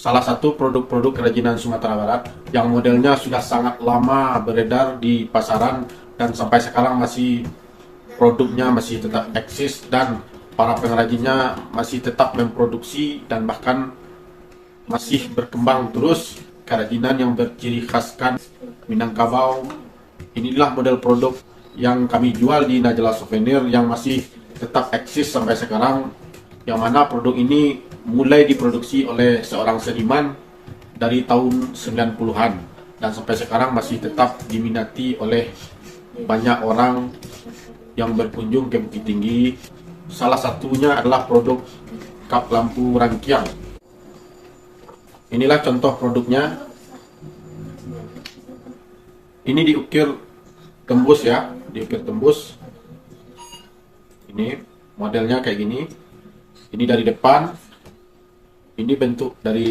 salah satu produk-produk kerajinan Sumatera Barat yang modelnya sudah sangat lama beredar di pasaran dan sampai sekarang produknya masih tetap eksis dan para pengrajinnya masih tetap memproduksi dan bahkan masih berkembang terus kerajinan yang berciri khaskan Minangkabau. Inilah model produk yang kami jual di Najla Souvenir yang masih tetap eksis sampai sekarang, yang mana produk ini mulai diproduksi oleh seorang seniman dari tahun 90-an dan sampai sekarang masih tetap diminati oleh banyak orang yang berkunjung ke Bukit Tinggi. Salah satunya adalah produk kap lampu rangkiang. Inilah contoh produknya. Ini diukir tembus ya, diukir tembus. Ini modelnya kayak gini. Ini dari depan. Ini bentuk dari